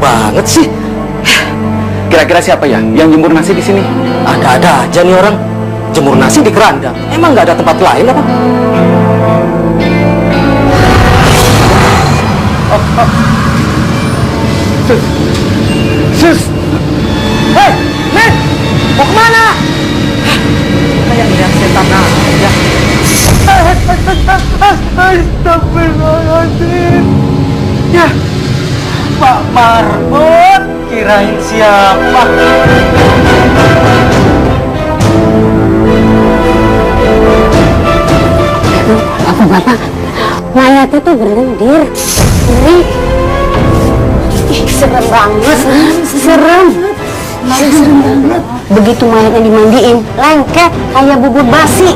banget sih. Kira-kira siapa ya yang jemur nasi di sini? Ada-ada aja nih orang. Jemur nasi di keranda. Emang nggak ada tempat lain apa? Sus! Hei! Nih! Mau kemana? Kayak lihat setan aja. Astagfirullahaladzim. Ya, Pak Marbot, kirain siapa? Apa bapak? Mayatnya tuh berlendir. Ngeri. Ih, serem banget. Serem banget. Begitu mayatnya dimandiin, lengket kayak bubur basi.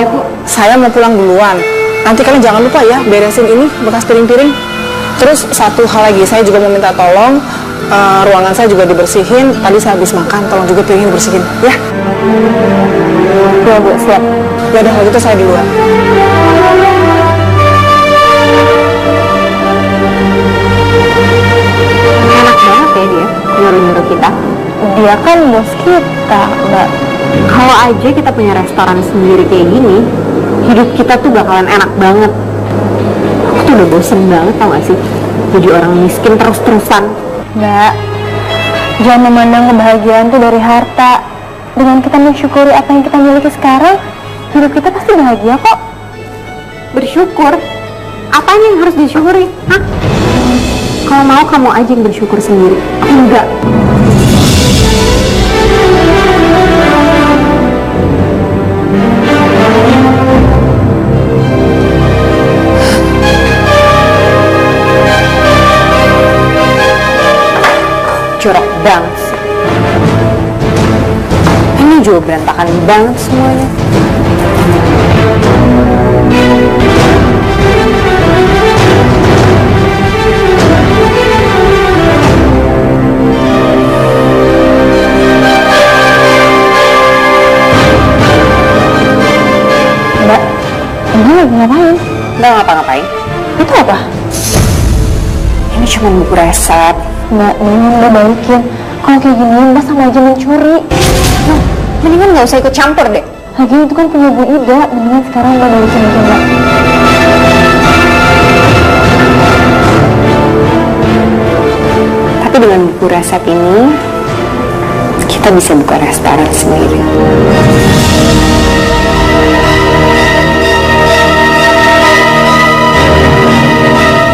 Iya Bu, saya mau pulang duluan. Nanti kalian jangan lupa ya beresin ini bekas piring-piring. Terus satu hal lagi, saya juga mau minta tolong ruangan saya juga dibersihin. Tadi saya habis makan, tolong juga piringnya bersihin ya. Ya Bu, siap. Ya udah kalau gitu saya duluan. Enak banget ya dia nyuruh-nyuruh kita. Dia kan bos kita, Mbak. Kalau aja kita punya restoran sendiri kayak gini, hidup kita tuh bakalan enak banget. Aku tuh udah bosen banget, tau gak sih? Jadi orang miskin terus-terusan. Mbak, jangan memandang kebahagiaan tuh dari harta. Dengan kita mensyukuri apa yang kita miliki sekarang, hidup kita pasti bahagia kok. Bersyukur? Apanya yang harus disyukuri? Hah? Kalau mau kamu aja yang bersyukur sendiri. Aku enggak. Jorok banget sih. Ini juga berantakan banget semuanya. Mbak, ini lagi ngapain? Nggak ngapa-ngapain. Itu apa? Ini cuma buku resep. Mbak, mendingan Mbak balikin. Kalau kayak gini Mbak sama aja mencuri. Nah, mendingan nggak usah ikut campur deh. Lagi itu kan punya Bu Ida. Mendingan sekarang Mbak balikin aja Mbak. Tapi dengan buku resep ini, kita bisa buka restoran sendiri.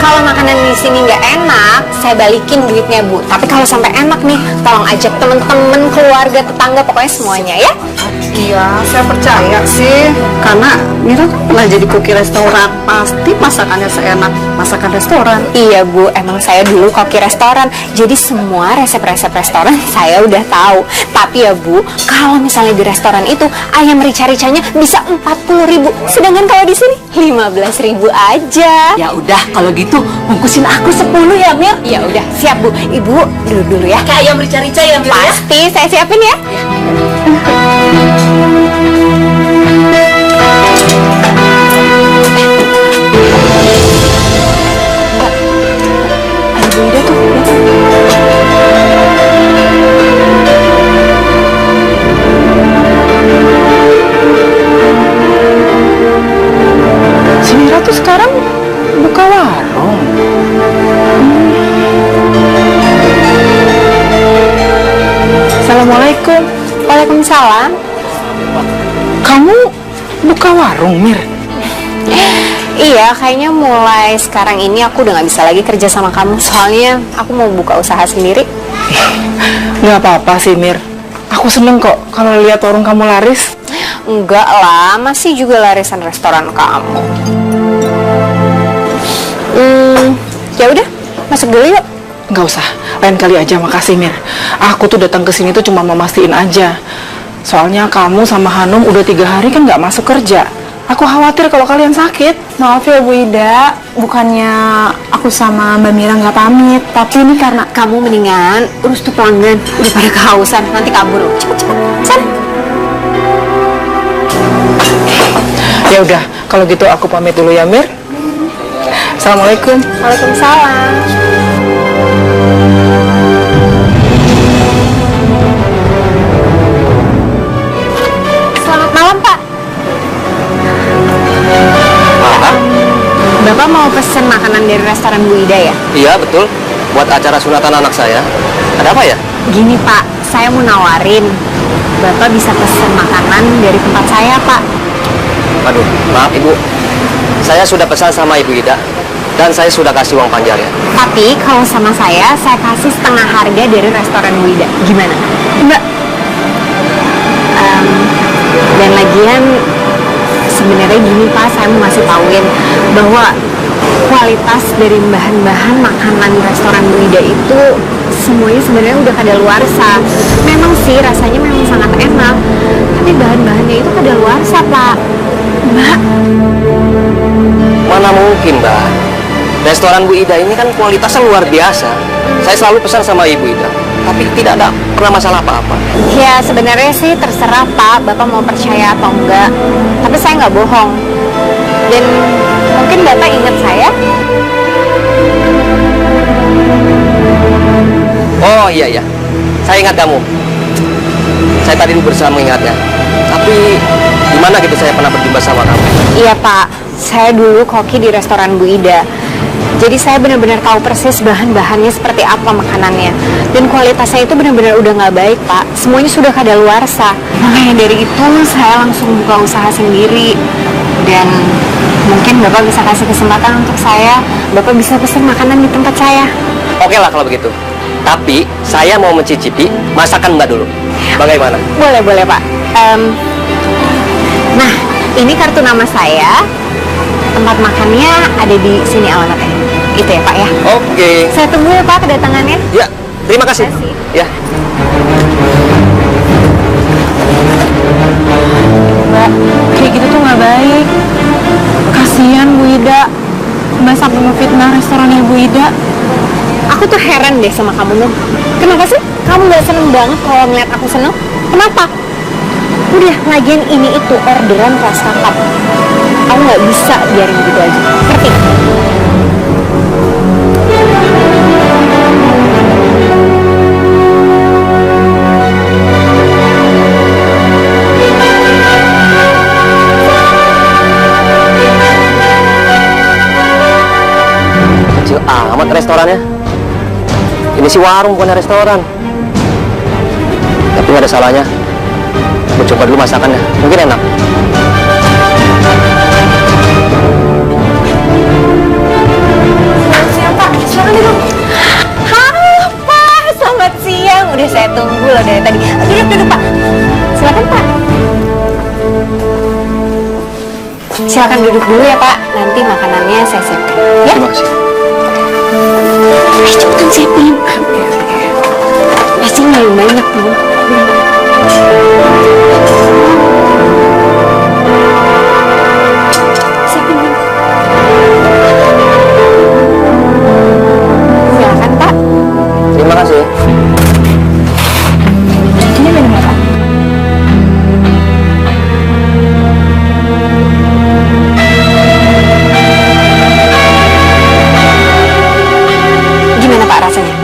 Kalau makanan di sini nggak enak, saya balikin duitnya Bu. Tapi kalau sampai enak nih, tolong ajak temen-temen, keluarga, tetangga, pokoknya semuanya ya. Iya, saya percaya sih. Karena Mira kan pernah jadi koki restoran. Pasti masakannya seenak masakan restoran. Iya Bu, emang saya dulu koki restoran. Jadi semua resep-resep restoran saya udah tahu. Tapi ya Bu, kalau misalnya di restoran itu ayam rica-ricanya bisa 40.000. Sedangkan kalau di sini 15.000 aja. Ya udah kalau gitu bungkusin aku 10 ya Mir. Ya udah, siap Bu. Ibu duduk dulu ya. Kayak ayam rica-rica ya Mir ya. Pasti saya siapin ya. Bu Ida tuh ya. Si Mira tuh sekarang buka warung. Assalamualaikum. Waalaikumsalam. Kamu buka warung, Mir? Iya, kayaknya mulai sekarang ini aku udah gak bisa lagi kerja sama kamu. Soalnya aku mau buka usaha sendiri. Nggak apa-apa sih, Mir. Aku seneng kok kalau lihat warung kamu laris. Enggak lah, masih juga larisan restoran kamu. Ya udah, masuk dulu yuk. Nggak usah, lain kali aja, makasih Mir. Aku tuh datang ke sini tuh cuma mau mastiin aja. Soalnya kamu sama Hanum udah 3 hari kan nggak masuk kerja. Aku khawatir kalau kalian sakit. Maaf ya Bu Ida, bukannya aku aku sama Mbak Mira nggak pamit, tapi ini karena kamu mendingan urus tuh pelanggan, udah pada kehausan, nanti kabur loh. Cepet-cepet, sana. Ya udah, kalau gitu aku pamit dulu ya, Mir. Assalamualaikum. Waalaikumsalam. Selamat malam, Pak. Bapak mau pesen makanan dari restoran Bu Ida ya? Iya, betul. Buat acara sunatan anak saya. Ada apa ya? Gini Pak, saya mau nawarin. Bapak bisa pesen makanan dari tempat saya, Pak. Aduh, maaf Ibu. Saya sudah pesan sama Ibu Ida. Dan saya sudah kasih uang panjarnya. Tapi kalau sama saya kasih setengah harga dari restoran Bu Ida. Gimana? Mbak. Dan lagian sebenarnya gini Pak, saya mau ngasih tauin bahwa kualitas dari bahan-bahan makanan restoran Bu Ida itu semuanya sebenarnya udah kadaluarsa. Memang sih rasanya memang sangat enak, tapi bahan-bahannya itu kadaluarsa Pak. Mbak. Mana mungkin, Mbak? Restoran Bu Ida ini kan kualitasnya luar biasa. Saya selalu pesan sama Ibu Ida, tapi tidak ada pernah masalah apa-apa. Ya sebenarnya sih terserah Pak, Bapak mau percaya atau enggak. Tapi saya nggak bohong. Dan mungkin Bapak ingat saya. Oh iya, saya ingat kamu. Saya tadi berusaha mengingatnya. Tapi gimana gitu saya pernah berjumpa sama kamu? Iya Pak, saya dulu koki di restoran Bu Ida. Jadi saya benar-benar tahu persis bahan-bahannya seperti apa makanannya. Dan kualitasnya itu benar-benar udah nggak baik Pak. Semuanya sudah kadaluarsa. Makanya dari itu saya langsung buka usaha sendiri. Dan mungkin Bapak bisa kasih kesempatan untuk saya. Bapak bisa pesan makanan di tempat saya. Oke lah kalau begitu. Tapi saya mau mencicipi masakan Mbak dulu. Bagaimana? Boleh Pak. Nah, ini kartu nama saya. Tempat makannya ada di sini alamatnya. Itu ya Pak ya. Oke. Saya tunggu ya Pak kedatangannya. Ya, terima kasih. Terima kasih. Ya. Mbak, kayak gitu tuh nggak baik. Kasihan Bu Ida. Mbak sampai memfitnah restoran Bu Ida. Aku tuh heran deh sama kamu, Nuh. Kenapa sih? Kamu nggak seneng banget kalau ngeliat aku seneng? Kenapa? Udah, lagian ini itu orderan kelas kakap. Aku nggak bisa biarin gitu aja. Ngerti? Kecil amat restorannya. Ini sih warung bukan restoran. Tapi nggak ada salahnya. Gue coba dulu masakannya. Mungkin enak. Siang Pak, silakan duduk. Halo Pak, selamat siang. Udah saya tunggu loh dari tadi. Duduk Pak. Silakan Pak. Silakan duduk dulu ya Pak. Nanti makanannya saya siapkan. Ya? Terima kasih. Ayo cepetan siapin. Pasti nggak banyak nih. Siapin dulu. Silakan Pak. Terima kasih. Ini minumnya Pak. Gimana Pak rasanya?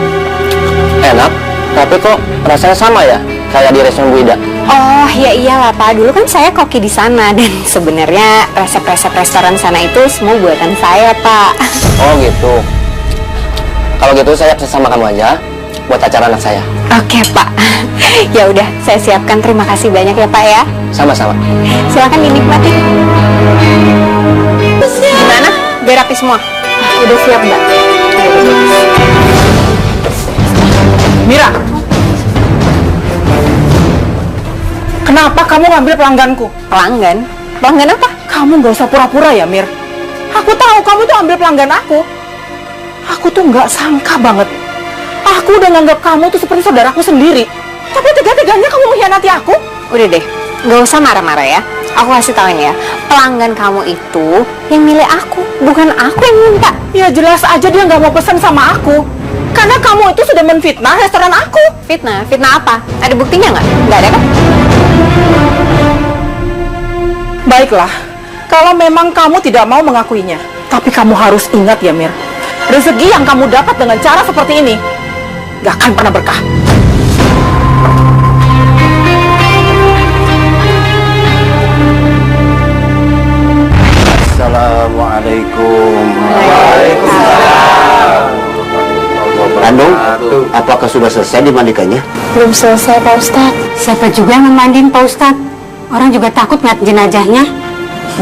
Enak. Tapi kok rasanya sama ya? Kayak di restoran Bu Ida. Oh ya iyalah Pak, dulu kan saya koki di sana dan sebenarnya resep-resep restoran sana itu semua buatan saya Pak. Oh gitu. Kalau gitu saya pesan sama kamu aja buat acara anak saya. Oke Pak, ya udah saya siapkan. Terima kasih banyak ya Pak ya. Sama-sama. Silakan dinikmati. Gimana? Biar rapi semua. Udah siap Mbak. Mira, kenapa kamu ngambil pelangganku? Pelanggan? Pelanggan apa? Kamu gak usah pura-pura ya, Mir. Aku tahu kamu tuh ambil pelanggan aku. Aku tuh nggak sangka banget. Aku udah nganggap kamu tuh seperti saudaraku sendiri. Tapi tega-teganya kamu mengkhianati aku. Udah deh, nggak usah marah-marah ya. Aku kasih tauin ya, pelanggan kamu itu yang milih aku, bukan aku yang minta. Ya jelas aja dia nggak mau pesan sama aku. Karena kamu itu sudah menfitnah restoran aku. Fitnah? Fitnah apa? Ada buktinya nggak? Nggak ada kan? Baiklah, kalau memang kamu tidak mau mengakuinya. Tapi kamu harus ingat ya Mir, rezeki yang kamu dapat dengan cara seperti ini gak akan pernah berkah. Assalamualaikum. Andung, apakah sudah selesai dimandikannya? Belum selesai Pak Ustadz. Siapa juga yang memandiin Pak Ustadz? Orang juga takut ngeliat jenazahnya.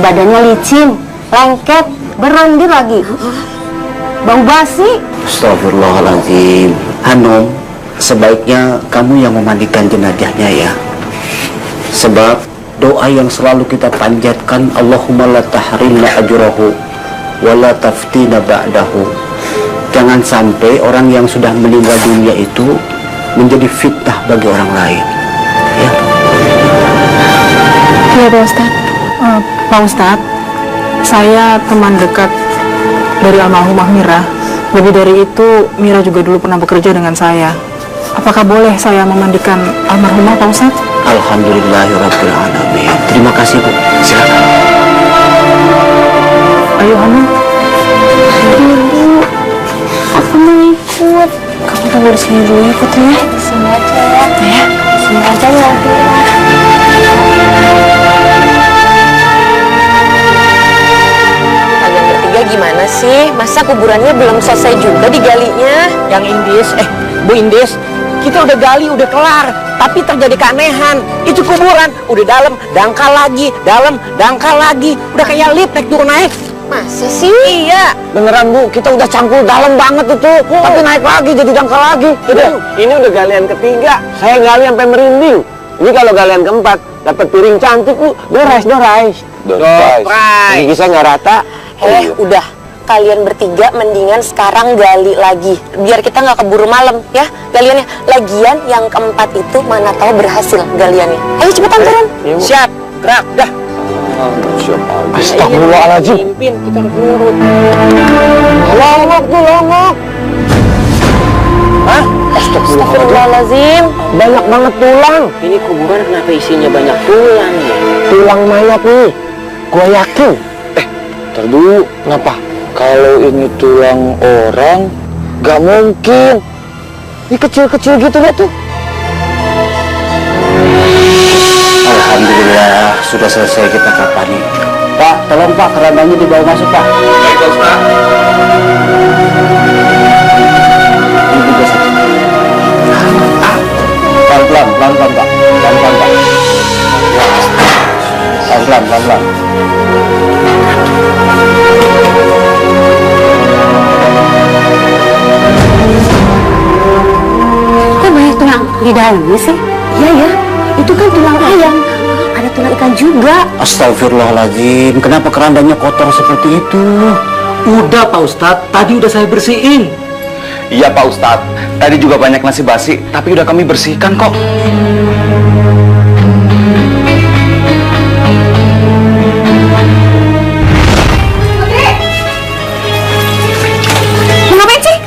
Badannya licin, lengket, berlendir lagi. Bau basi. Astagfirullahaladzim. Hanum, sebaiknya kamu yang memandikan jenazahnya ya. Sebab doa yang selalu kita panjatkan, Allahumma la tahrimna ajrahu wa la taftina ba'dahu. Jangan sampai orang yang sudah meninggal dunia itu menjadi fitnah bagi orang lain. Ya. Iya Pak Ustadz. Pak Ustadz, saya teman dekat dari almarhumah Mira. Lebih dari itu, Mira juga dulu pernah bekerja dengan saya. Apakah boleh saya memandikan almarhumah Pak Ustadz? Alhamdulillahirrahmanirrahim. Terima kasih Bu. Silakan. Ayo Hanum. Aku mau ikut. Kamu tunggu di sini dulu ya Putri ya. Sini aja ya. Ya. Sini aja ya. Kalian bertiga gimana sih? Masa kuburannya belum selesai juga digalinya? Yang Indis, Bu Indis, kita udah gali, udah kelar. Tapi terjadi keanehan. Itu kuburan, udah dalam, dangkal lagi, dalam, dangkal lagi. Udah kayak lift, naik turun naik. Masa sih? Iya. Beneran Bu, kita udah cangkul dalam banget itu. Tapi naik lagi, jadi dangkal lagi. Ini udah galian ketiga, saya gali sampai merinding. Ini kalau galian keempat, dapat piring cantik Bu, dorais. Gigi saya nggak rata. Udah. Kalian bertiga mendingan sekarang gali lagi. Biar kita nggak keburu malam, ya. Galiannya. Lagian yang keempat itu mana tahu berhasil galiannya. Ayo cepetan turun. Siap, gerak, dah. Astagfirullahaladzim. Pimpin, kita harus nurut. Longok tuh, longok. Hah? Astagfirullahaladzim. Banyak banget tulang. Ini kuburan kenapa isinya banyak tulang ya? Tulang mayat nih. Gua yakin. Ntar dulu, kenapa? Kalau ini tulang orang, gak mungkin. Ini kecil-kecil gitu ya tuh. Alhamdulillah sudah selesai kita kapani. Pak, tolong Pak, kerandanya dibawa masuk Pak. Baik, Pak Ustaz. Ini juga satu. Pelan-pelan Pak. Pelan-pelan Pak. Pelan-pelan. Kok banyak tulang di dalamnya sih? Iya ya. Itu kan tulang ayam. Ada tulang ikan juga. Astagfirullahaladzim, kenapa kerandanya kotor seperti itu? Udah Pak Ustadz, tadi udah saya bersihin. Iya Pak Ustadz, tadi juga banyak nasi basi, tapi udah kami bersihkan kok. Mau ngapain sih?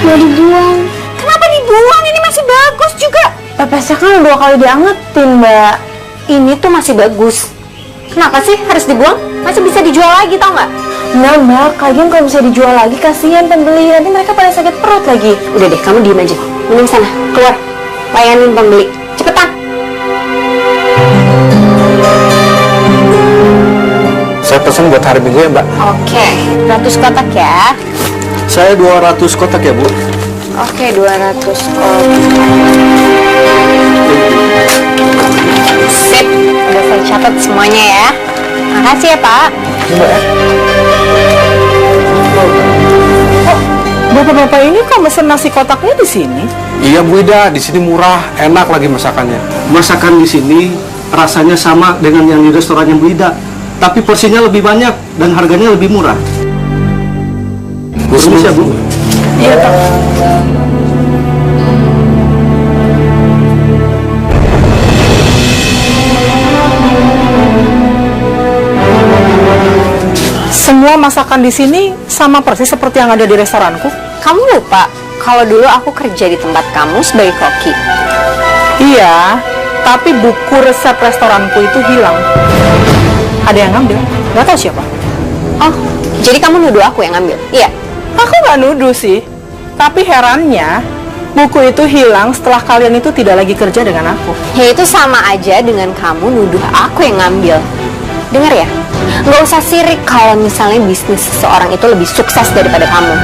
Mau dibuang. Kenapa dibuang? Ini masih bagus juga. Pepesnya kan 2 kali diangetin, Mbak. Ini tuh masih bagus. Kenapa sih harus dibuang? Masih bisa dijual lagi, tau nggak? Nah, Mbak, kalian kalau bisa dijual lagi, kasihan pembeli. Nanti mereka pada sakit perut lagi. Udah deh, kamu diem aja. Mending sana, keluar. Layanin pembeli. Cepetan. Saya pesan buat hari Minggu ya Mbak. Oke, 100 kotak ya. Saya 200 kotak ya Bu. Oke, 200 kotak. Sip, udah saya catat semuanya ya. Makasih ya, Pak. Bapak-bapak ini kok mesen nasi kotaknya di sini? Iya Bu Ida, di sini murah, enak lagi masakannya. Masakan di sini rasanya sama dengan yang di restorannya Bu Ida, tapi porsinya lebih banyak dan harganya lebih murah. Permisi ya Bu. Iya, Pak. semua masakan di sini sama persis seperti yang ada di restoranku. Kamu lupa kalau dulu aku kerja di tempat kamu sebagai koki. Iya, tapi buku resep restoranku itu hilang. Ada yang ngambil, nggak tahu siapa. Oh, jadi kamu nuduh aku yang ngambil? Iya. Aku nggak nuduh sih, tapi herannya buku itu hilang setelah kalian itu tidak lagi kerja dengan aku. Ya itu sama aja dengan kamu nuduh aku yang ngambil. Dengar ya, nggak usah sirik kalau misalnya bisnis seseorang itu lebih sukses daripada kamu.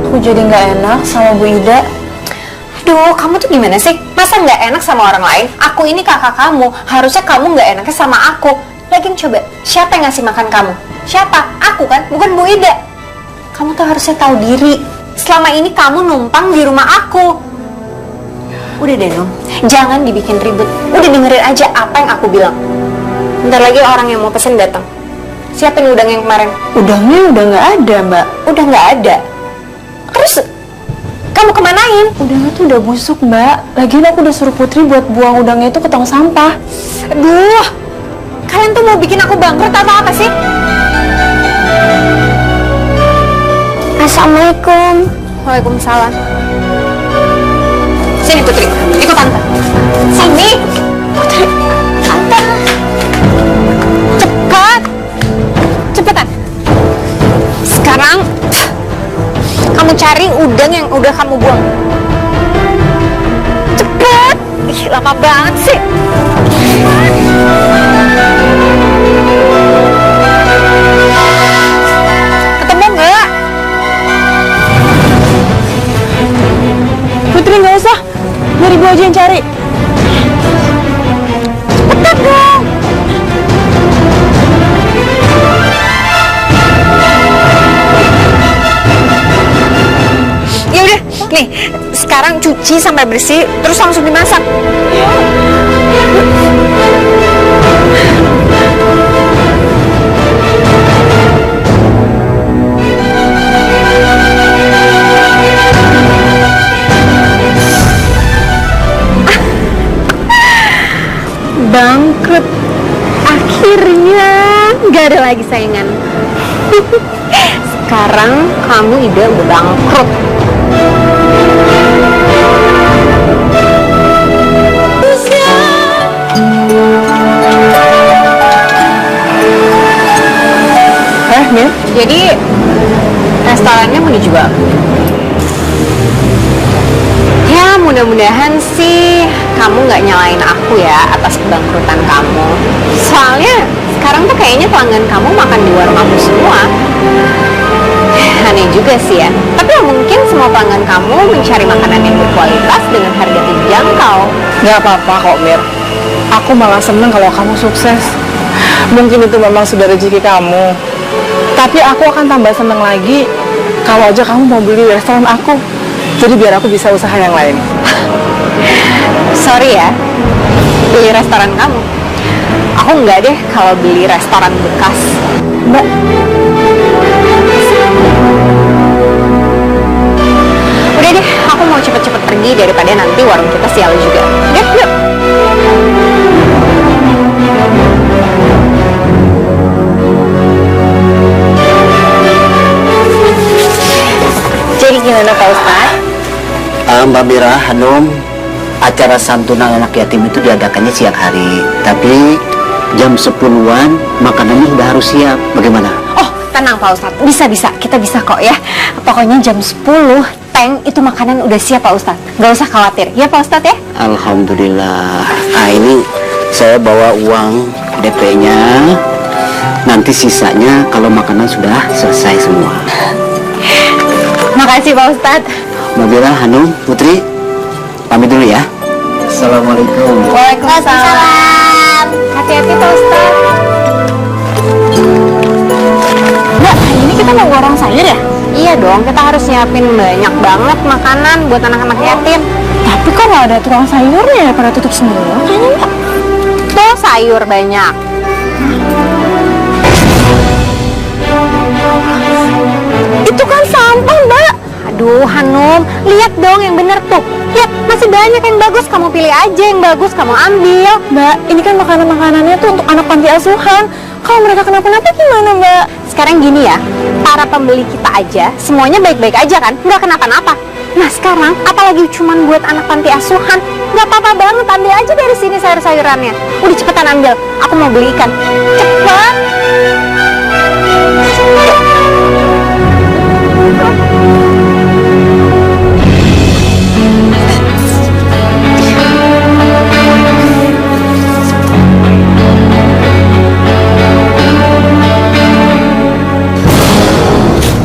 Aku jadi nggak enak sama Bu Ida. Aduh, kamu tuh gimana sih? Masa nggak enak sama orang lain? Aku ini kakak kamu, harusnya kamu nggak enaknya sama aku. Lagian coba, siapa yang ngasih makan kamu? Siapa? Aku kan, bukan Bu Ida. Kamu tuh harusnya tahu diri. Selama ini kamu numpang di rumah aku. Udah deh, Nom. Jangan dibikin ribut. Udah dengerin aja apa yang aku bilang. Bentar lagi orang yang mau pesen datang. Siapin udang yang kemarin. Udangnya udah nggak ada, Mbak. Udah nggak ada. Terus kamu kemanain? Udangnya tuh udah busuk, Mbak. Lagian aku udah suruh Putri buat buang udangnya itu ke tong sampah. Aduh, kalian tuh mau bikin aku bangkrut atau apa sih? Assalamualaikum. Waalaikumsalam. Sini Putri, ikut Tante. Sini, Putri. Tante. Cepat. Cepetan. Sekarang kamu cari udang yang udah kamu buang. Cepet. Ih, lama banget sih. Ketemu nggak? Putri nggak usah, biar ibu aja yang cari. Cepetan dong. Ya udah, nih sekarang cuci sampai bersih, terus langsung dimasak. Bangkrut. Akhirnya nggak ada lagi saingan. Sekarang kamu Ida udah bangkrut. Mir? Jadi restorannya mau dijual. Ya mudah-mudahan sih kamu nggak nyalain aku ya atas kebangkrutan kamu. Soalnya sekarang tuh kayaknya pelanggan kamu makan di warung aku semua. Aneh juga sih ya. Tapi ya mungkin semua pelanggan kamu mencari makanan yang berkualitas dengan harga terjangkau. Nggak apa-apa kok, Mir. Aku malah seneng kalau kamu sukses. Mungkin itu memang sudah rezeki kamu. Tapi aku akan tambah seneng lagi kalau aja kamu mau beli restoran aku. Jadi biar aku bisa usaha yang lain. Sorry ya, beli restoran kamu. Aku enggak deh kalau beli restoran bekas. Mbak, udah deh, aku mau cepet-cepet pergi daripada nanti warung kita sial juga. Yuk, yuk. Jadi gimana Pak Ustadz? Mbak Mira, Hanum, acara santunan anak yatim itu diadakannya siang hari. Tapi jam 10-an makanannya udah harus siap. Bagaimana? Oh, tenang Pak Ustadz. Bisa. Kita bisa kok ya. Pokoknya jam 10, Teng, itu makanan udah siap Pak Ustadz. Gak usah khawatir. Ya Pak Ustadz ya? Alhamdulillah. Nah ini saya bawa uang DP-nya. Nanti sisanya kalau makanan sudah selesai semua. Makasih Pak Ustadz. Mbak Mira, Hanum, Putri, pamit dulu ya. Assalamualaikum. Waalaikumsalam. Hati-hati Pak Ustadz. Mbak, hari ini kita mau goreng sayur ya? Iya dong, kita harus nyiapin banyak banget makanan buat anak-anak yatim. tapi kok nggak ada tukang sayurnya ya, pada tutup semua kayaknya Mbak. Tuh sayur banyak. Aduh, Hanum, lihat dong yang bener tuh. Lihat, masih banyak yang bagus. Kamu pilih aja yang bagus, kamu ambil. Mbak, ini kan makanan-makanannya tuh untuk anak panti asuhan. Kalau mereka kenapa-napa gimana, Mbak? Sekarang gini ya, para pembeli kita aja, semuanya baik-baik aja kan? Nggak kenapa-napa. Nah sekarang, apalagi cuman buat anak panti asuhan, nggak apa-apa banget, ambil aja dari sini sayur-sayurannya. Udah cepetan ambil, aku mau beli ikan. Cepet!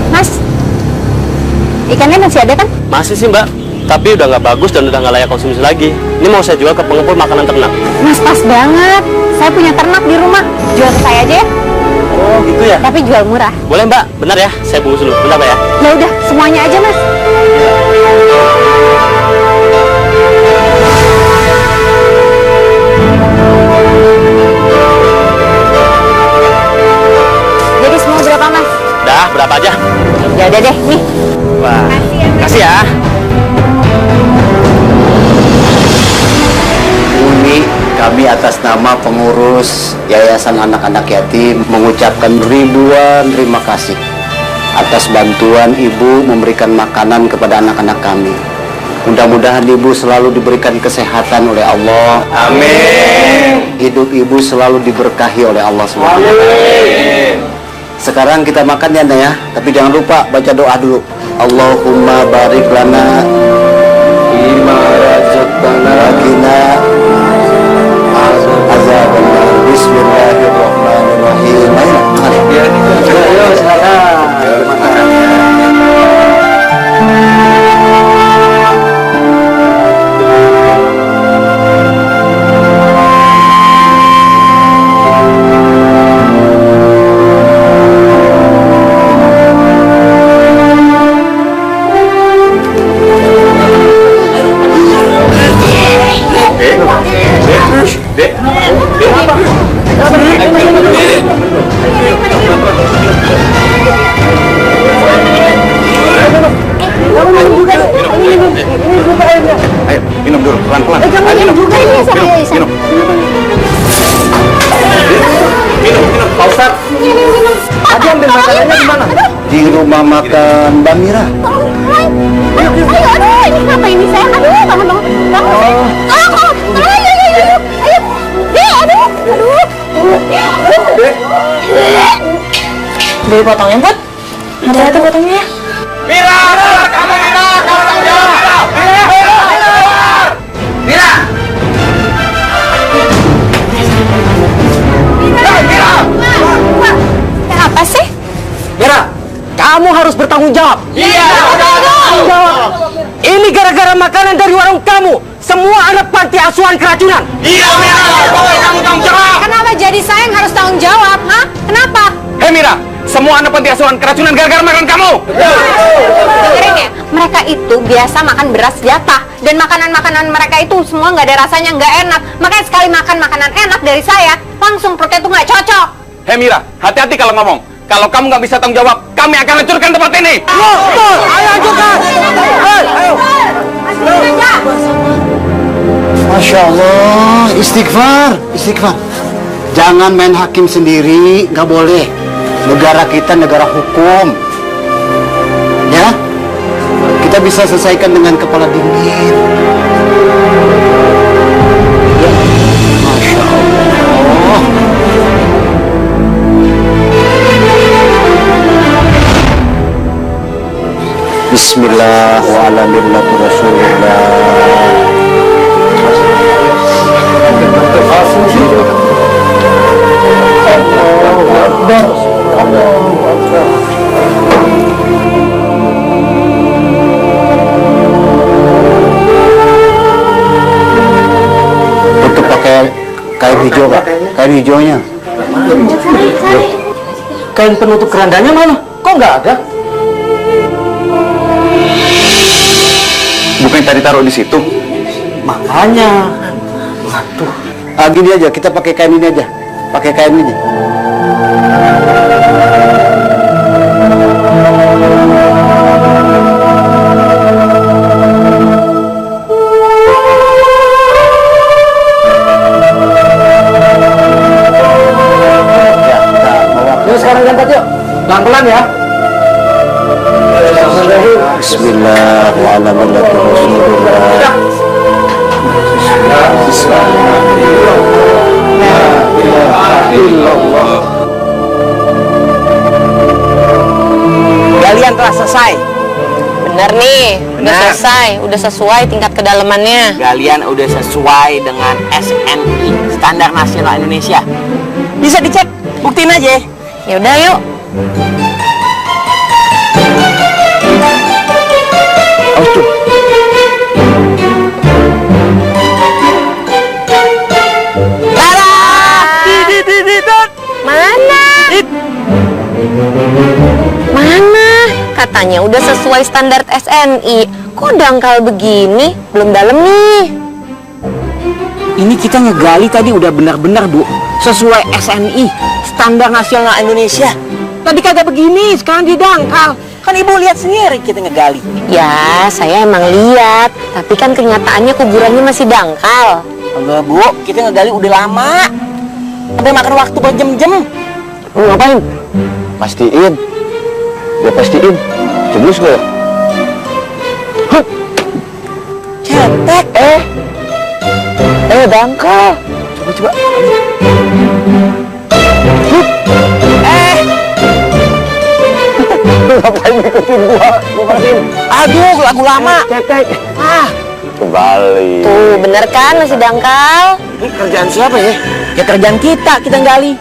Mas, ikannya masih ada kan? Masih sih mbak, tapi udah nggak bagus dan udah nggak layak konsumsi lagi. Ini mau saya jual ke pengepul makanan ternak. Mas, pas banget. Saya punya ternak di rumah. Jual ke saya aja ya. Oh gitu ya? Tapi jual murah. Boleh mbak, benar ya? Saya bungkus dulu, bentar mbak ya. Ya udah, semuanya aja mas. Jadi semua berapa mas? Dah, berapa aja? Ya udah deh, nih. Wah, kasih ya. Umi, kami atas nama pengurus Yayasan Anak-Anak Yatim mengucapkan ribuan terima kasih atas bantuan Ibu memberikan makanan kepada anak-anak kami. Mudah-mudahan Ibu selalu diberikan kesehatan oleh Allah. Amin. Hidup Ibu selalu diberkahi oleh Allah SWT. Amin. Sekarang kita makan ya, Naya. Tapi jangan lupa baca doa dulu. Allahumma barik lana bima razaqtana wakina azabannar. Bismillahirrahmanirrahim. Ayo, Ayo, minum dulu, pelan-pelan. Minum juga ini sama Aisyah. Minum, Pak Ustadz. Tadi ambil makanannya di mana? di rumah makan Mbak Mira. Ayo, aduh, ini kenapa ini saya? Aduh, bangun. Ayo. Beli potongnya, Put. Hati-hati potongnya ya. Mira, kamu tanggung jawab. Mira. Apa sih? Mira, kamu harus bertanggung jawab. Iya. Ini gara-gara makanan dari warung kamu, semua anak panti asuhan keracunan. Iya Mira, kamu tanggung jawab. Kenapa jadi saya yang harus tanggung jawab? Hah? Kenapa? Hei Mira, semua anak panti asuhan keracunan gara-gara makan kamu. Dengerin ya, mereka itu biasa makan beras jatah. Dan makanan-makanan mereka itu semua nggak ada rasanya, nggak enak. Makanya sekali makan makanan enak dari saya, langsung perutnya tuh nggak cocok. Hei Mira, hati-hati kalau ngomong. Kalau kamu nggak bisa tanggung jawab, kami akan hancurkan tempat ini. Betul, ayo hancurkan. Ayo. Masya Allah, istighfar. Jangan main hakim sendiri, nggak boleh. Negara kita negara hukum. Ya, kita bisa selesaikan dengan kepala dingin. Ya. Masya Allah. Bismillah wa ala millati Rasulillah. Untuk pakai kain hijau, Pak. Kain hijaunya. Kain penutup kerandanya mana? Kok nggak ada? Bukan tadi taruh di situ. Makanya. Gini aja, kita pakai kain ini aja. Pakai kain ini. Bismillah wa ala millati Rasulillah. Galian telah selesai. Bener nih, udah Benar. selesai, udah sesuai tingkat kedalamannya. Galian udah sesuai dengan SNI, Standar Nasional Indonesia. Bisa dicek, buktiin aja. Ya udah yuk. Oh tuh. Mana? Katanya udah sesuai standar SNI. Kok dangkal begini? Belum dalam nih. Ini kita ngegali tadi udah benar-benar, Bu. Sesuai SNI, Standar Nasional Indonesia. Tadi kagak begini, sekarang dia dangkal. Kan Ibu lihat sendiri kita ngegali. Ya, saya emang lihat. Tapi kan kenyataannya kuburannya masih dangkal. Enggak, Bu. Kita ngegali udah lama. Udah makan waktu berjam-jam. Lu ngapain? Pastiin. Ya pastiin. Jebus gak? Cetek. Dangkal. Coba. Ngapain ngikutin gua? Aduh, lagu lama. Cetek. Ah, Kembali. Tuh, bener kan masih dangkal? ini kerjaan siapa ya? Ya kerjaan kita gali.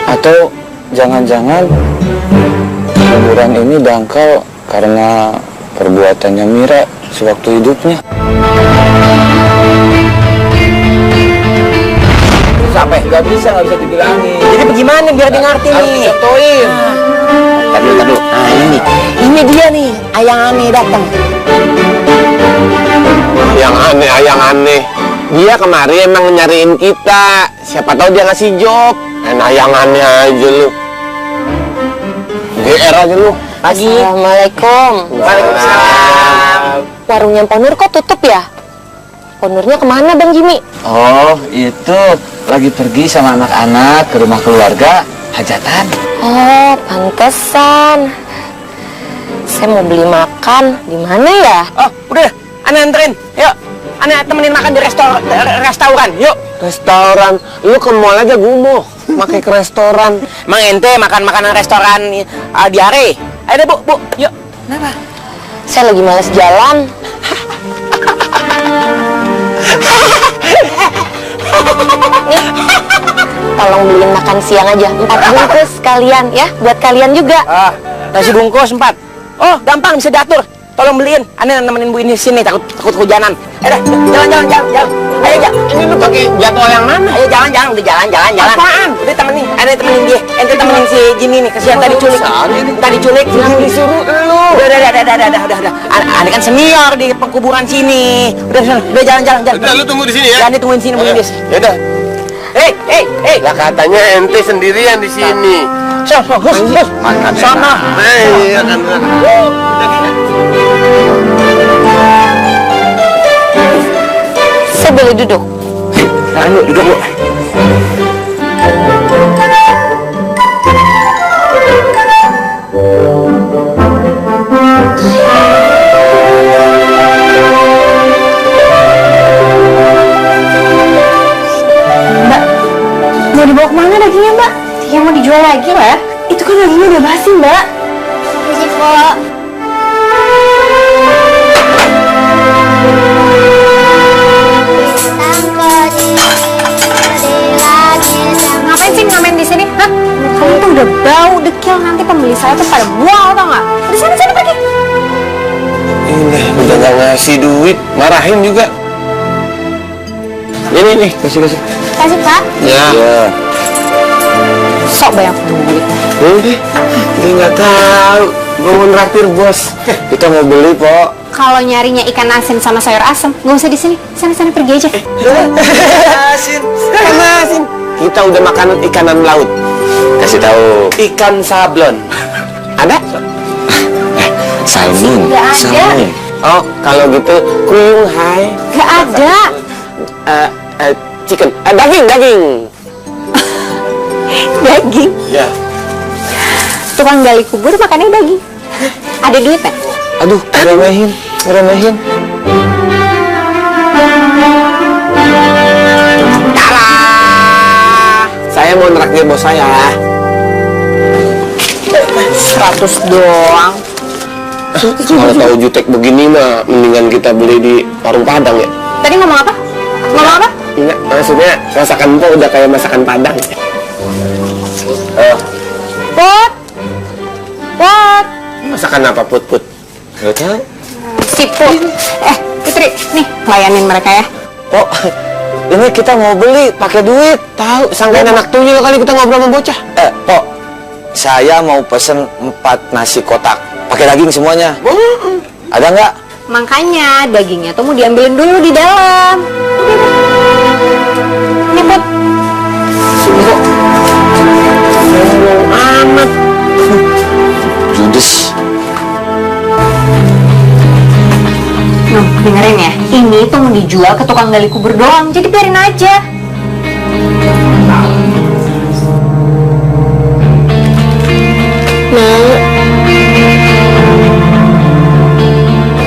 Atau jangan-jangan kuburan ini dangkal karena perbuatannya Mira sewaktu hidupnya. Sampai nggak bisa dibilangin. Jadi bagaimana biar dia ngerti nih? Contohin. Tadu. Nah ini dia nih, ayang aneh datang. Yang aneh. Dia kemarin emang nyariin kita. Siapa tahu dia ngasih job. Yang aneh aja lu. GR aja lu. Pagi. Assalamualaikum. Waalaikumsalam. Warungnya Ponur kok tutup ya? Ponurnya kemana Bang Jimmy? Oh, itu lagi pergi sama anak-anak ke rumah keluarga hajatan. Oh, pantesan. Saya mau beli makan. Di mana ya? Oh, udah. Aneh anterin. Yuk. Aneh temenin makan di restoran. Yuk. Restoran. Lu ke mall aja gumoh. Makai ke restoran. Emang ente makan makanan restoran diare? Ayo deh, Bu. Yuk. Kenapa? Saya lagi males jalan. Nih, tolong beliin makan siang aja 4 bungkus sekalian ya, buat kalian juga. Nasi bungkus 4. Oh, gampang bisa diatur. Tolong beliin. Aneh nemenin Bu ini sini takut kehujanan. Ayo dah, jalan. Ayo Ini lu pakai jadwal yang mana? Ayo jalan. Udah jalan. Apaan? Udah temenin. Aneh temenin dia. Ente temenin si Jimmy nih. Kesian tadi culik. Tadi culik. Yang disuruh lu. Udah. Aneh kan senior di pekuburan sini. Udah jalan. Udah lu tunggu di sini ya. Jangan ditungguin sini Bu Indis. Ya udah. Hei. Lah katanya ente sendirian di sini. Gus. Sana. Iya kan. Saya boleh duduk? Nah, duduk Bu. Mbak, mau dibawa kemana dagingnya Mbak? Ya mau dijual lagi lah. Itu kan dagingnya udah basi Mbak. Basi kok. Ngapain sih ngamen di sini? Hah? Kamu tuh udah bau dekil, nanti pembeli saya tuh pada buang tau nggak? Di sana pergi. Ini udah gak ngasih duit, marahin juga. Ini kasih. Kasih Pak. Ya. Sok banyak duit. Udah, dia nggak tahu. Gue mau nraktir bos. Kita mau beli, Pok. Kalau nyarinya ikan asin sama sayur asem, nggak usah di sini. Sana pergi aja. Asin. Kita udah makan ikanan laut. Kasih tahu. Ikan sablon. Ada? Salmon. Nggak ada. Salmon. Oh, kalau gitu kuyung hai. Nggak ada. Chicken. Daging. Daging. Ya. Tukang gali kubur makannya daging. Ada duit nggak? Aduh, ngeremehin. Saya mau nraktir bos saya. 100 doang. Kalau tahu jutek begini mah mendingan kita beli di warung Padang ya. Tadi ngomong apa? Ngomong apa? Enggak, maksudnya masakan Mpok udah kayak masakan Padang. Put. Masakan apa Put? Gak tahu. Si Put. Putri, nih layanin mereka ya. Oh, ini kita mau beli pakai duit. Tahu, sangkain anak tuyul kali kita ngobrol sama bocah. Pok, saya mau pesen 4 nasi kotak pakai daging semuanya. Ada nggak? Makanya dagingnya tuh mau diambilin dulu di dalam. Nih Put. Sombong amat. Judes. Nuh, dengerin ya. Ini tuh mau dijual ke tukang gali kubur doang. Jadi biarin aja. Nak,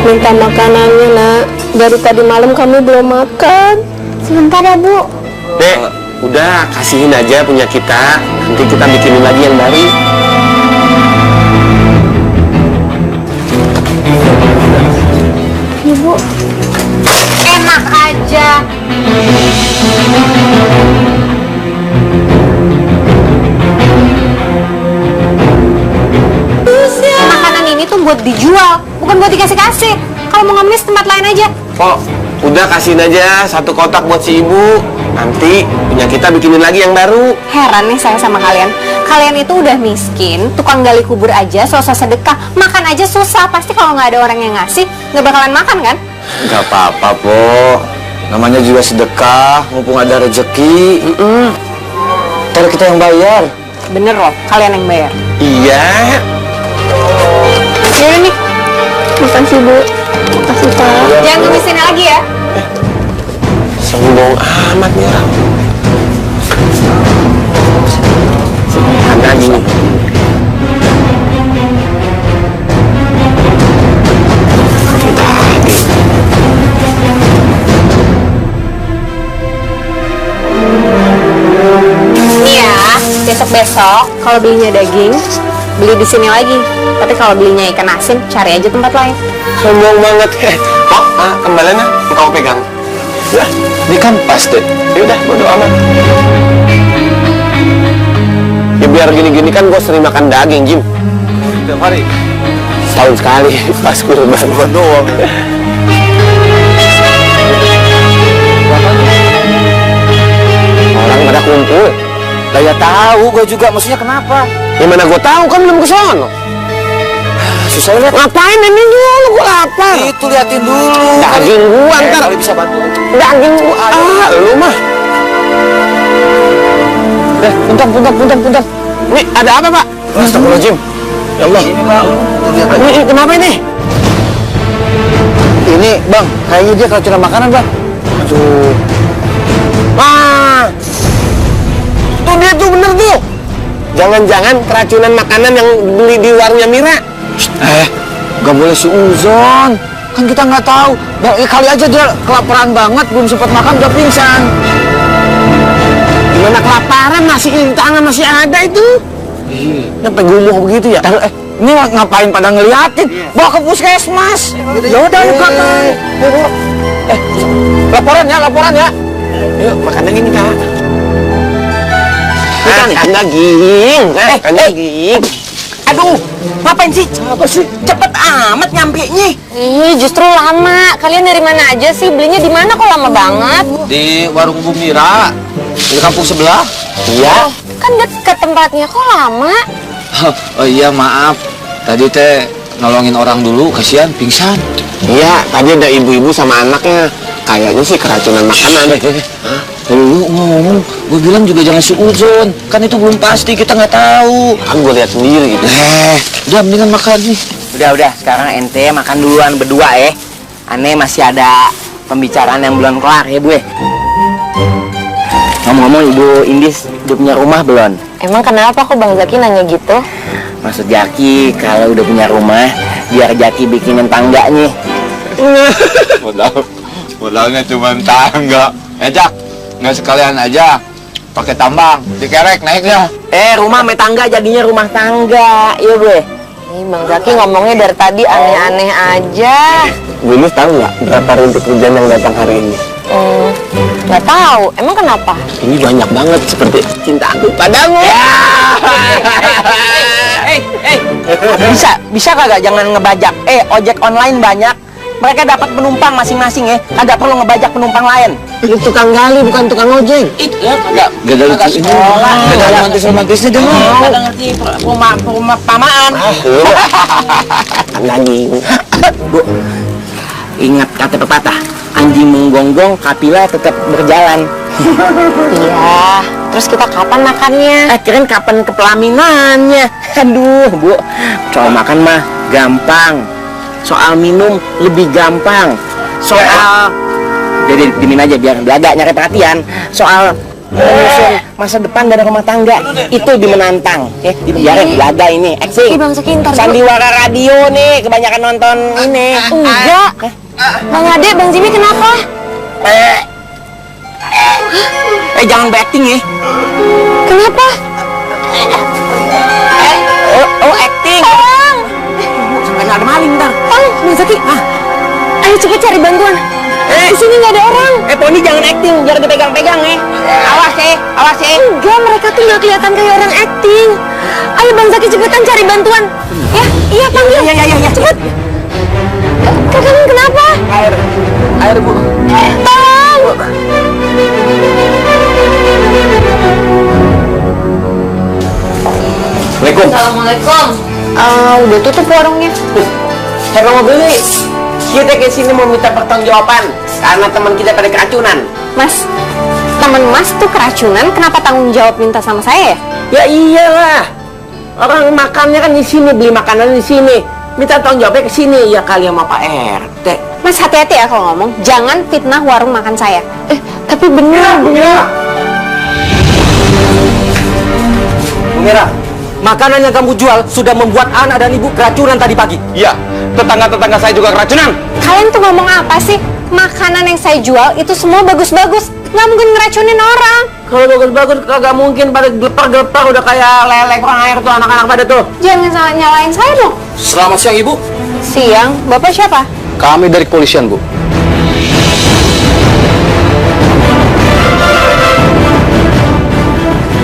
minta makanannya nak. Dari tadi malam kami belum makan. Sebentar ya Bu. Dek, udah kasihin aja punya kita. Nanti kita bikinin lagi yang baru. Ibu. Enak aja. Makanan ini tuh buat dijual, bukan buat dikasih-kasih. Kalau mau ngemis tempat lain aja. Kok udah kasihin aja 1 kotak buat si ibu. Nanti punya kita bikinin lagi yang baru. Heran nih saya sama kalian. Kalian itu udah miskin, tukang gali kubur aja, sosok sedekah. Makan aja susah, pasti kalau nggak ada orang yang ngasih, nggak bakalan makan kan? Nggak apa-apa, Po. Namanya juga sedekah, mumpung ada rezeki. Ntar kita yang bayar. Bener loh, kalian yang bayar. Iya. Yaudah nih, Makasih Bu. Makasih Pak. jangan ngemis lagi ya. Sombong amat nih orang. Ada gini. Nih ya, besok-besok kalau belinya daging, beli di sini lagi. Tapi kalau belinya ikan asin, cari aja tempat lain. Sombong banget. Kok, kembaliannya kau pegang. Ya, Ini kan pas deh. yaudah, bodo amat. Ya biar gini-gini kan gue sering makan daging, Jim. Tiap hari. Setahun sekali, pas kurban doang. Orang pada kumpul. Lah ya tahu, gue juga. Maksudnya kenapa? Ya mana gue tahu kan belum ke sono. Susah lihat. Ngapain ini dulu, gue lapar. Itu liatin dulu. Daging gua ntar. Kali bisa bantu. Daging gua. Lu mah. Punten. Nih, ada apa, Pak? Astagfirullahaladzim. Ya Allah. Ini kenapa ini? Ini Bang, kayaknya dia keracunan makanan Bang. Aduh. Wah. Tuh dia tuh bener tuh. Jangan-jangan keracunan makanan yang beli di warungnya Mira. Gak boleh suuzon. Kan kita nggak tahu. Kali aja dia kelaparan banget, belum sempat makan udah pingsan. Gimana kelaparan, nasi di tangan masih ada itu. Sampai gumuh begitu ya? Ini ngapain pada ngeliatin? Bawa ke puskesmas. Ya udah, yuk kakak. Laporan ya. Yuk, makan daging kita. Makan daging. Makan daging. Aduh, ngapain sih? Apa sih? Cepet amat nyampenya. Ih, justru lama. Kalian dari mana aja sih? Belinya di mana kok lama banget? Di warung Bu Mira, di kampung sebelah. Iya. Kan deket tempatnya, kok lama? Oh iya, maaf. Tadi teh nolongin orang dulu, kasihan pingsan. Iya, tadi ada ibu-ibu sama anaknya. Kayaknya sih keracunan makanan. Lu ngomong, gue bilang juga jangan suuzon. Kan itu belum pasti, kita nggak tahu. Kan gue lihat sendiri gitu. Udah mendingan makan nih. Udah, sekarang ente makan duluan berdua ya. Aneh masih ada pembicaraan yang belum kelar ya, Bu. Ngomong-ngomong, Ibu Indis udah punya rumah belum? Emang kenapa kok Bang Zaki nanya gitu? Maksud Jaki, kalau udah punya rumah, biar Jaki bikinin tangganya. Modalnya cuma tangga. Jak, nggak sekalian aja pakai tambang, dikerek naiknya. Rumah sama tangga jadinya rumah tangga, iya gue. Bang Zaki ngomongnya dari tadi aneh-aneh aja. Bu Nis tahu nggak berapa rintik kerjaan yang datang hari ini? Nggak tahu. Emang kenapa? Ini banyak banget seperti cintaku padamu. Bisa kagak jangan ngebajak? Ojek online banyak. Mereka dapat penumpang masing-masing ya. Kagak perlu ngebajak penumpang lain. Lu tukang gali bukan tukang ojek. Itu ya kagak. Gak ada sekolah. Gak ada romantis-romantisnya dong. Kagak ngerti perumpamaan. Anjing. Bu, ingat kata pepatah, anjing menggonggong, kapila tetap berjalan. Iya. Terus kita kapan makannya? Kirain kapan kepelaminannya. Aduh, Bu. Soal makan mah gampang. Soal minum lebih gampang. Soal jadi dimin aja biar belaga nyari perhatian. Soal menyusun masa depan dari rumah tangga itu lebih menantang. Dibiarin belaga ini acting. Bang Zaki, ntar dulu. Sandiwara radio nih, kebanyakan nonton ini. Enggak. Bang Ade, Bang Jimmy kenapa? Jangan berakting ya. Kenapa? Acting. Bang! Sampai ada maling ntar. Bang Zaki. Ayo cepet cari bantuan. Di sini nggak ada orang. Poni jangan acting, jangan dipegang-pegang ya. Awas ya. Enggak, mereka tuh nggak kelihatan kayak orang acting. Ayo Bang Zaki cepetan cari bantuan. Ya, iya panggil. Iya. Cepet. Kakak kenapa? Air Bu. Tolong. Assalamualaikum. Udah tutup warungnya. Saya mau beli. Kita ke sini mau minta pertanggungjawaban karena teman kita pada keracunan. Mas, temen Mas tuh keracunan, kenapa tanggung jawab minta sama saya ya? Ya iyalah. Orang makannya kan di sini, beli makanan di sini. Minta tanggung jawabnya ke sini ya kali sama Pak RT. Mas hati-hati ya kalau ngomong, jangan fitnah warung makan saya. Tapi bener. Bu Mira, makanan yang kamu jual sudah membuat anak dan ibu keracunan tadi pagi. Iya, tetangga-tetangga saya juga keracunan. Kalian tuh ngomong apa sih? Makanan yang saya jual itu semua bagus-bagus, nggak mungkin ngeracunin orang. Kalau bagus-bagus kagak mungkin pada gelepar-gelepar udah kayak lele kurang air tuh anak-anak pada tuh. Jangan salah nyalain saya dong. Selamat siang Ibu. Siang, Bapak siapa? Kami dari kepolisian Bu.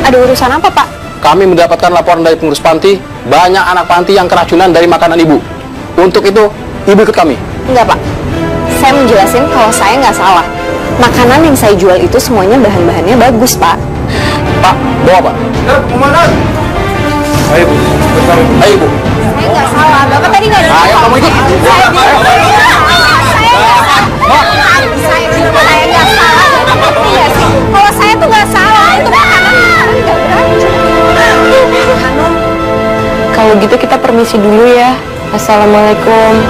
Ada urusan apa Pak? Kami mendapatkan laporan dari pengurus panti, banyak anak panti yang keracunan dari makanan Ibu. Untuk itu, Ibu ikut kami. Enggak Pak, saya menjelasin kalau saya nggak salah. Makanan yang saya jual itu semuanya bahan-bahannya bagus Pak. Pak, bawa Pak. Komandan. Ayo Bu. Ayo Bu. Saya nggak salah, Bapak tadi nggak ada. Ayo kamu ikut. Saya nggak salah. Kalau saya tuh nggak salah, itu makanan nggak beracun. Hanum, kalau gitu kita permisi dulu ya. Assalamualaikum.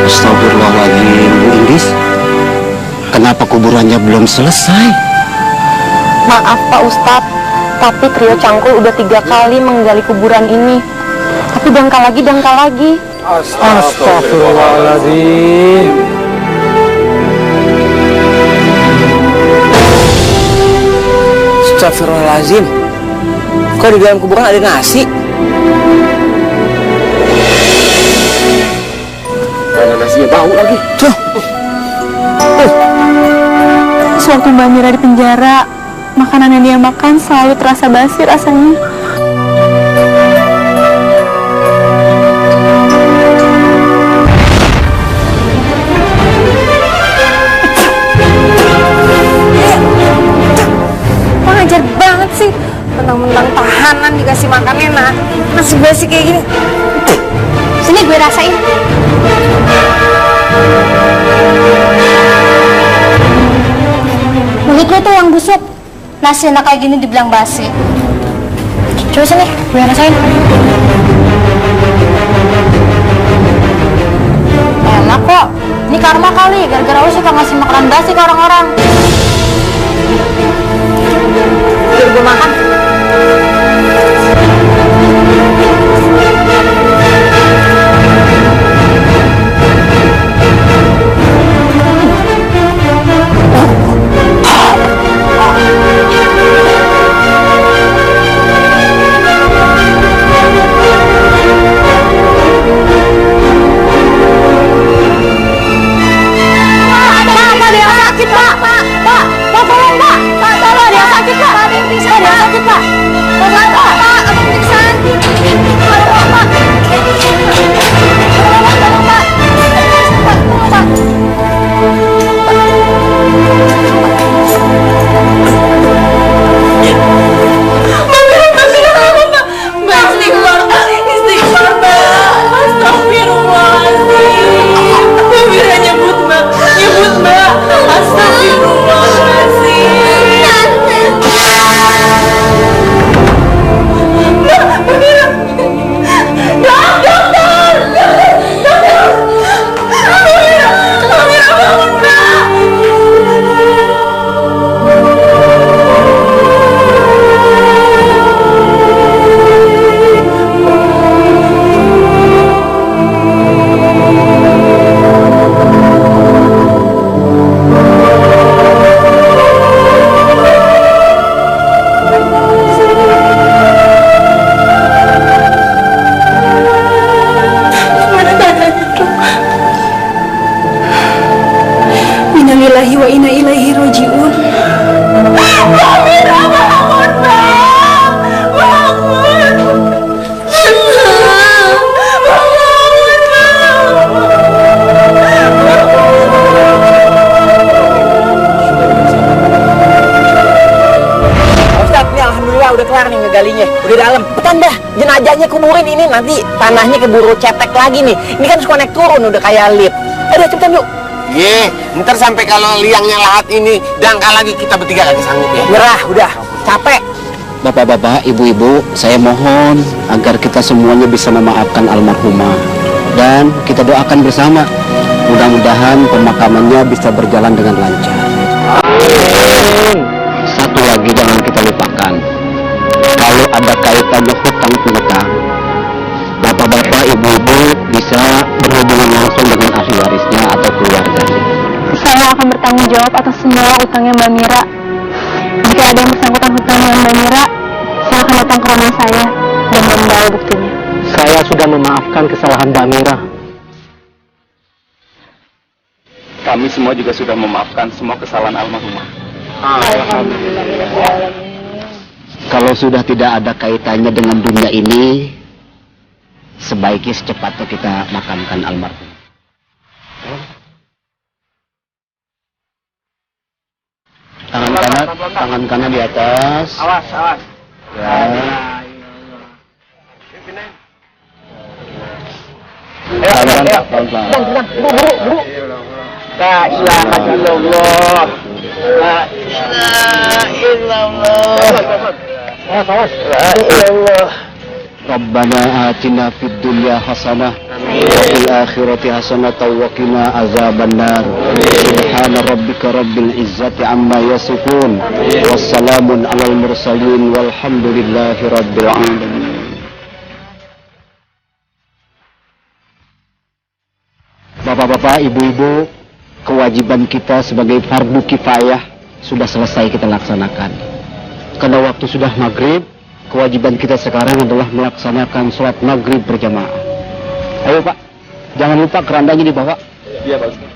Astagfirullahaladzim, Bu Indis. Kenapa kuburannya belum selesai? Maaf Pak Ustadz, tapi trio Cangkul udah 3 kali menggali kuburan ini. Tapi dangkal lagi. Astagfirullahaladzim. Astagfirullahaladzim. Kok di dalam kuburan ada nasi? Mana nasinya bau lagi. Tuh. Sewaktu Mbak Mira di penjara, makanan yang dia makan selalu terasa basi rasanya. Pengajar banget sih, mentang-mentang tahanan dikasih makan enak, masih basi kayak gini. Sini gue rasain. busuk. Nasi enak kayak gini dibilang basi. Coba sini, gue rasain. Enak kok. Ini karma kali, gara-gara lo suka ngasih makanan basi ke orang-orang. Biar gue makan. Innalillahi wa inna ilaihi raji'un. Amira, bangun, Bang! Bangun! Bangun, Ustaz, ini alhamdulillah udah kelar nih ngegalinya. Udah dalam. Betan dah, jenazahnya kuburin ini nanti tanahnya keburu cetek lagi nih. Ini kan suka naik turun udah kayak lift. Ayo cepetan yuk. Ye, ntar sampai kalau liangnya lahat ini dangkal lagi kita bertiga lagi sanggup ya. Nyerah, udah capek. Bapak-bapak, ibu-ibu, saya mohon agar kita semuanya bisa memaafkan almarhumah dan kita doakan bersama. Mudah-mudahan pemakamannya bisa berjalan dengan lancar. Amin. Satu lagi jangan kita lupakan, kalau ada kaitannya hutang piutang, bapak-bapak, ibu-ibu bisa berhubungan langsung dengan ahli warisnya atau keluarganya. Saya akan bertanggung jawab atas semua utangnya Mbak Mira. Jika ada yang bersangkutan hutangnya Mbak Mira, saya akan datang ke rumah saya dan membawa buktinya. Saya sudah memaafkan kesalahan Mbak Mira. Kami semua juga sudah memaafkan semua kesalahan almarhumah. Kalau sudah tidak ada kaitannya dengan dunia ini, sebaiknya secepatnya kita makamkan almarhum. Tangan kanan di atas. Awas, awas. Ya. Pelan-pelan. Buru. La ilaha illallah. La ilaha illallah. Awas. La ilallah. Rabbana atina fid dunya hasanah wa fil akhirati hasanah wa qina azabannar. Subhana rabbika rabbil izzati amma yasifun. Wassalamun alal mursalin walhamdulillahi rabbil alamin. Bapak-bapak, ibu-ibu, kewajiban kita sebagai fardu kifayah sudah selesai kita laksanakan. Karena waktu sudah maghrib, kewajiban kita sekarang adalah melaksanakan sholat maghrib berjamaah. Ayo Pak, jangan lupa kerandanya dibawa. Iya Pak Ustaz.